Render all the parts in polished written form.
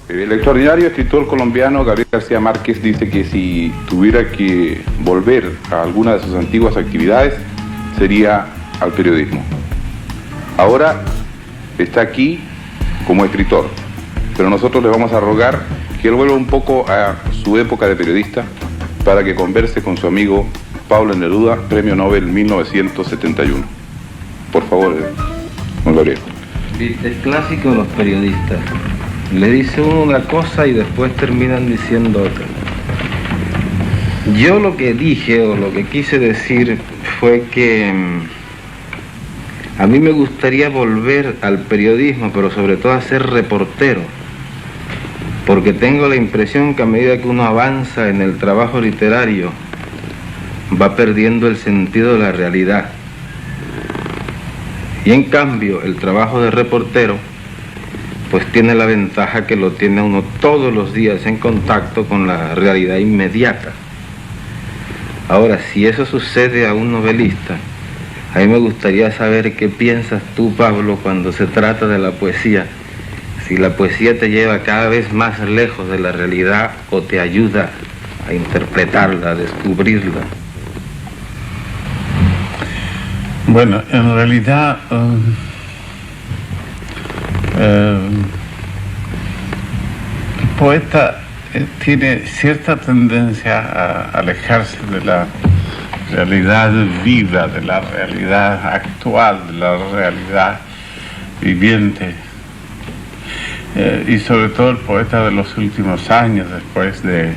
El extraordinario escritor colombiano Gabriel García Márquez dice que si tuviera que volver a alguna de sus antiguas actividades, sería al periodismo. Ahora está aquí como escritor, pero nosotros le vamos a rogar que él vuelva un poco a su época de periodista para que converse con su amigo Pablo Neruda, Premio Nobel 1971. Por favor, don Gabriel. El clásico de los periodistas. Le dice uno una cosa y después terminan diciendo otra. Yo lo que dije o lo que quise decir fue que a mí me gustaría volver al periodismo, pero sobre todo a ser reportero, porque tengo la impresión que a medida que uno avanza en el trabajo literario va perdiendo el sentido de la realidad. Y en cambio el trabajo de reportero pues tiene la ventaja que lo tiene uno todos los días en contacto con la realidad inmediata. Ahora, si eso sucede a un novelista, a mí me gustaría saber qué piensas tú, Pablo, cuando se trata de la poesía. Si la poesía te lleva cada vez más lejos de la realidad o te ayuda a interpretarla, a descubrirla. Bueno, en realidad el poeta tiene cierta tendencia a alejarse de la realidad viva, de la realidad actual, de la realidad viviente. Y sobre todo el poeta de los últimos años, después del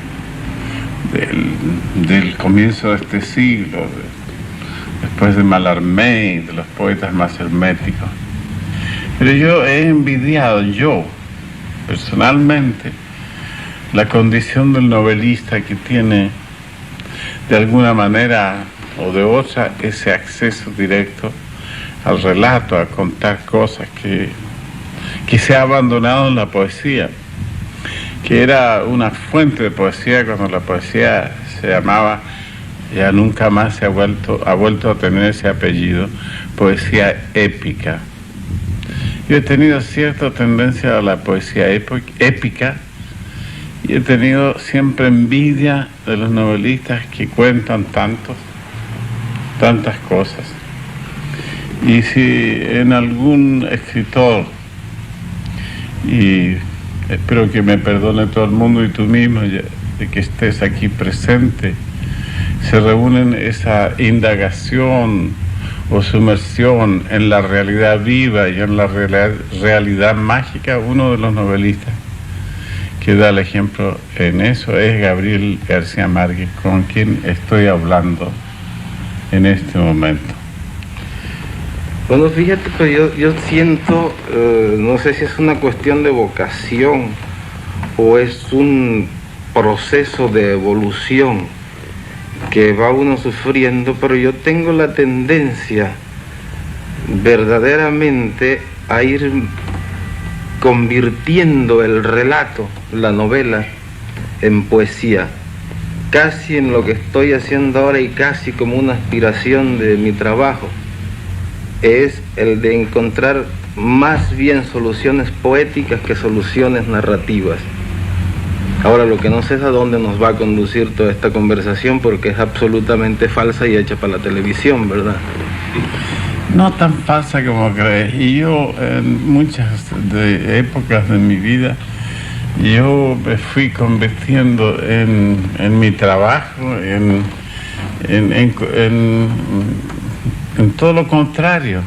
comienzo de este siglo, después de Mallarmé, de los poetas más herméticos. Pero yo he envidiado, personalmente, la condición del novelista que tiene, de alguna manera o de otra, ese acceso directo al relato, a contar cosas que se ha abandonado en la poesía, que era una fuente de poesía cuando la poesía se llamaba, ya nunca más ha vuelto a tener ese apellido, poesía épica. Yo he tenido cierta tendencia a la poesía épica y he tenido siempre envidia de los novelistas que cuentan tantas cosas. Y si en algún escritor, y espero que me perdone todo el mundo y tú mismo de que estés aquí presente, se reúnen esa indagación o sumersión en la realidad viva y en la realidad mágica, uno de los novelistas que da el ejemplo en eso es Gabriel García Márquez, con quien estoy hablando en este momento. Bueno, fíjate que yo siento, no sé si es una cuestión de vocación o es un proceso de evolución que va uno sufriendo, pero yo tengo la tendencia verdaderamente a ir convirtiendo el relato, la novela, en poesía, casi en lo que estoy haciendo ahora y casi como una aspiración de mi trabajo, es el de encontrar más bien soluciones poéticas que soluciones narrativas. Ahora, lo que no sé es a dónde nos va a conducir toda esta conversación, porque es absolutamente falsa y hecha para la televisión, ¿verdad? No tan falsa como crees. Y yo, en muchas épocas de mi vida, yo me fui convirtiendo en mi trabajo, en todo lo contrario,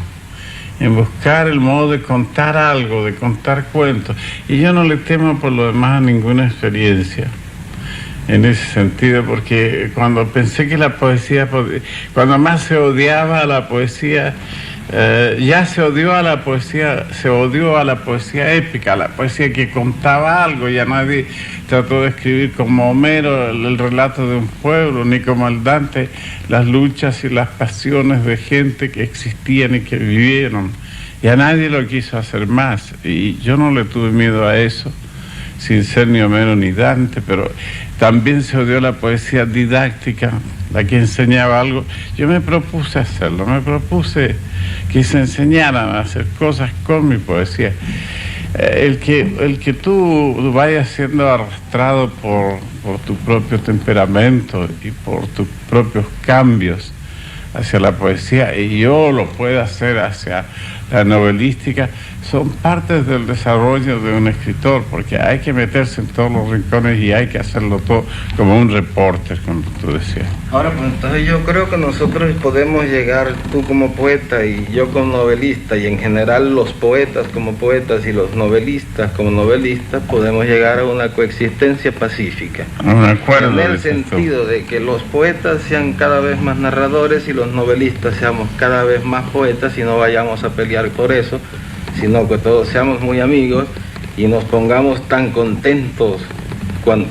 en buscar el modo de contar algo, de contar cuentos. Y yo no le temo por lo demás a ninguna experiencia en ese sentido, porque cuando pensé que la poesía, cuando más se odiaba a la poesía, ya se odió a la poesía épica, la poesía que contaba algo. Ya nadie trató de escribir como Homero el relato de un pueblo, ni como el Dante las luchas y las pasiones de gente que existían y que vivieron. Ya nadie lo quiso hacer más, y yo no le tuve miedo a eso, sin ser ni Homero ni Dante. Pero también se odió la poesía didáctica, la que enseñaba algo. Yo me propuse hacerlo, me propuse que se enseñaran a hacer cosas con mi poesía. el que tú vayas siendo arrastrado por tu propio temperamento y por tus propios cambios hacia la poesía, y yo lo pueda hacer hacia la novelística, son partes del desarrollo de un escritor, porque hay que meterse en todos los rincones y hay que hacerlo todo como un reporter, como tú decías. Ahora, pues entonces yo creo que nosotros podemos llegar, tú como poeta y yo como novelista, y en general los poetas como poetas y los novelistas como novelistas, podemos llegar a una coexistencia pacífica. Un acuerdo, en el sentido de que los poetas sean cada vez más narradores y los novelistas seamos cada vez más poetas, y no vayamos a pelear por eso, sino que todos seamos muy amigos y nos pongamos tan contentos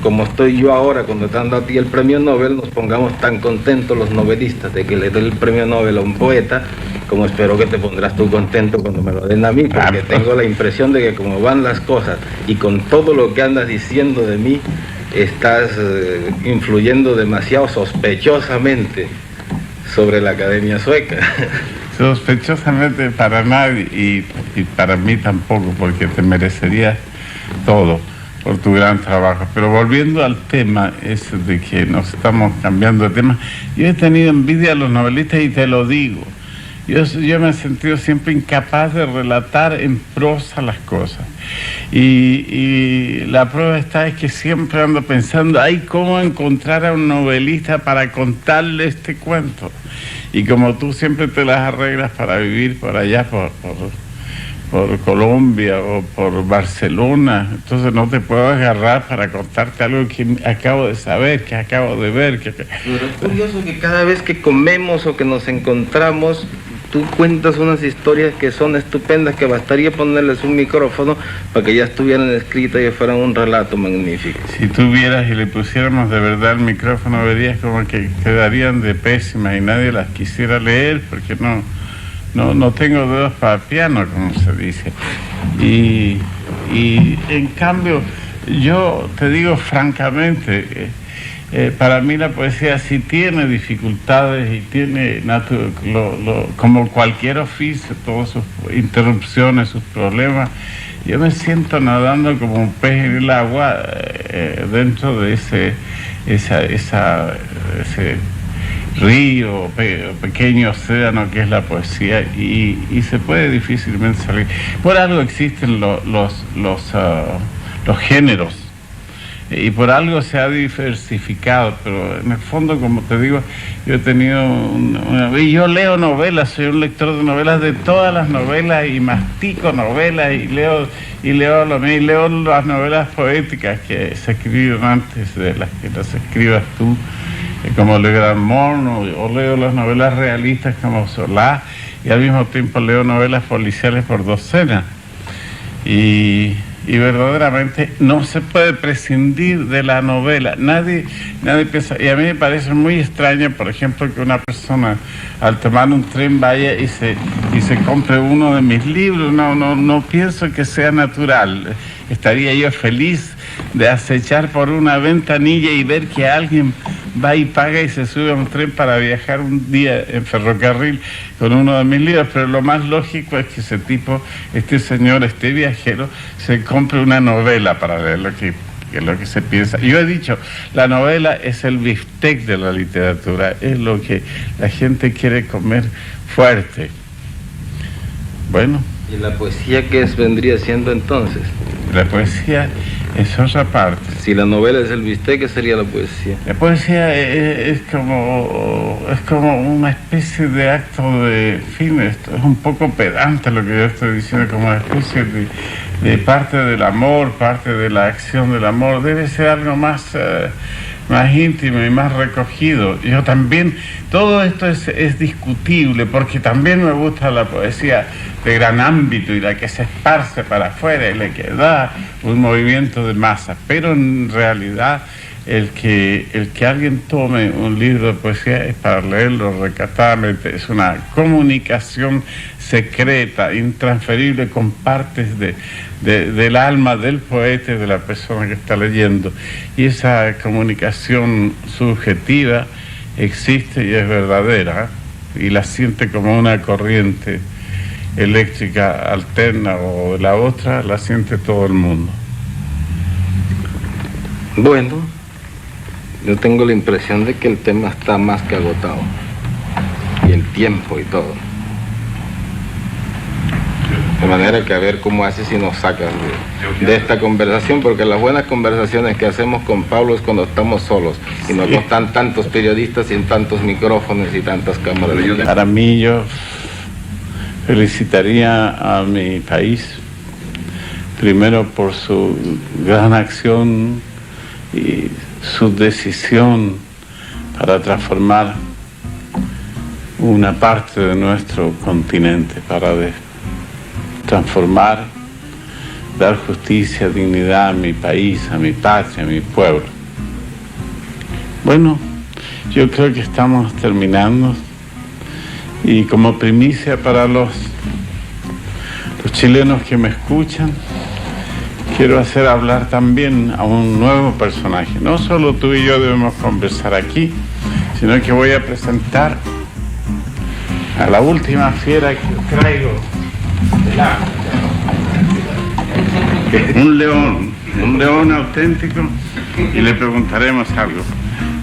como estoy yo ahora cuando te han dado a ti el premio Nobel, nos pongamos tan contentos los novelistas de que le dé el premio Nobel a un poeta, como espero que te pondrás tú contento cuando me lo den a mí, porque tengo la impresión de que como van las cosas y con todo lo que andas diciendo de mí, estás influyendo demasiado sospechosamente sobre la Academia Sueca. Sospechosamente para nadie y para mí tampoco, porque te merecerías todo por tu gran trabajo. Pero volviendo al tema ese de que nos estamos cambiando de tema, yo he tenido envidia a los novelistas y te lo digo. Yo me he sentido siempre incapaz de relatar en prosa las cosas. Y la prueba está es que siempre ando pensando, ay, ¿cómo encontrar a un novelista para contarle este cuento? Y como tú siempre te las arreglas para vivir por allá, por Colombia o por Barcelona, entonces no te puedo agarrar para contarte algo que acabo de saber, que acabo de ver. Pero es curioso que cada vez que comemos o que nos encontramos, tú cuentas unas historias que son estupendas, que bastaría ponerles un micrófono para que ya estuvieran escritas y fueran un relato magnífico. Si tú vieras y le pusiéramos de verdad el micrófono, verías como que quedarían de pésimas y nadie las quisiera leer, porque no tengo dedos para piano, como se dice. Y en cambio, yo te digo francamente, para mí la poesía sí tiene dificultades y tiene, como cualquier oficio, todas sus interrupciones, sus problemas. Yo me siento nadando como un pez en el agua dentro de ese río, pequeño océano que es la poesía, y se puede difícilmente salir. Por algo existen los géneros, y por algo se ha diversificado, pero en el fondo, como te digo, yo he tenido yo leo novelas, soy un lector de novelas, de todas las novelas, y mastico novelas, y leo las novelas poéticas que se escribieron antes de las que las escribas tú, como Le Grand Monde, o leo las novelas realistas como Solá, y al mismo tiempo leo novelas policiales por docenas. Y verdaderamente no se puede prescindir de la novela. Nadie piensa, y a mí me parece muy extraño, por ejemplo, que una persona al tomar un tren vaya y se compre uno de mis libros. No pienso que sea natural. Estaría yo feliz de acechar por una ventanilla y ver que alguien va y paga y se sube a un tren para viajar un día en ferrocarril con uno de mis libros, pero lo más lógico es que este señor, este viajero, se compre una novela para leer lo que se piensa. Yo he dicho, la novela es el bistec de la literatura, es lo que la gente quiere comer fuerte. Bueno. ¿Y la poesía qué vendría siendo entonces? La poesía es otra parte. Si la novela es el bistec, ¿qué sería la poesía? La poesía es como una especie de acto de fin. Esto es un poco pedante lo que yo estoy diciendo, como una especie de parte del amor, parte de la acción del amor. Debe ser algo más íntimo y más recogido. Yo también, todo esto es discutible, porque también me gusta la poesía de gran ámbito y la que se esparce para afuera y la que da un movimiento de masa, pero en realidad el que alguien tome un libro de poesía es para leerlo recatadamente, es una comunicación secreta, intransferible, con partes del alma del poeta y de la persona que está leyendo, y esa comunicación subjetiva existe y es verdadera, y la siente como una corriente eléctrica alterna o de la otra, la siente todo el mundo. Bueno, yo tengo la impresión de que el tema está más que agotado. Y el tiempo y todo. De manera que a ver cómo haces si nos sacas de esta conversación, porque las buenas conversaciones que hacemos con Pablo es cuando estamos solos y no están tantos periodistas y en tantos micrófonos y tantas cámaras. Para mí, yo felicitaría a mi país, primero por su gran acción y su decisión para transformar una parte de nuestro continente, para transformar, dar justicia, dignidad a mi país, a mi patria, a mi pueblo. Bueno, yo creo que estamos terminando y como primicia para los chilenos que me escuchan, quiero hacer hablar también a un nuevo personaje. No solo tú y yo debemos conversar aquí, sino que voy a presentar a la última fiera que traigo del África. Un león auténtico, y le preguntaremos algo.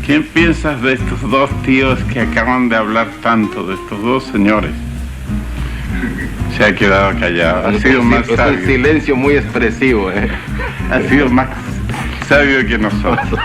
¿Quién piensas de estos dos tíos que acaban de hablar tanto, de estos dos señores? Se ha quedado callado. Ha sido más sabio. Es un silencio muy expresivo, Ha sido más sabio que nosotros.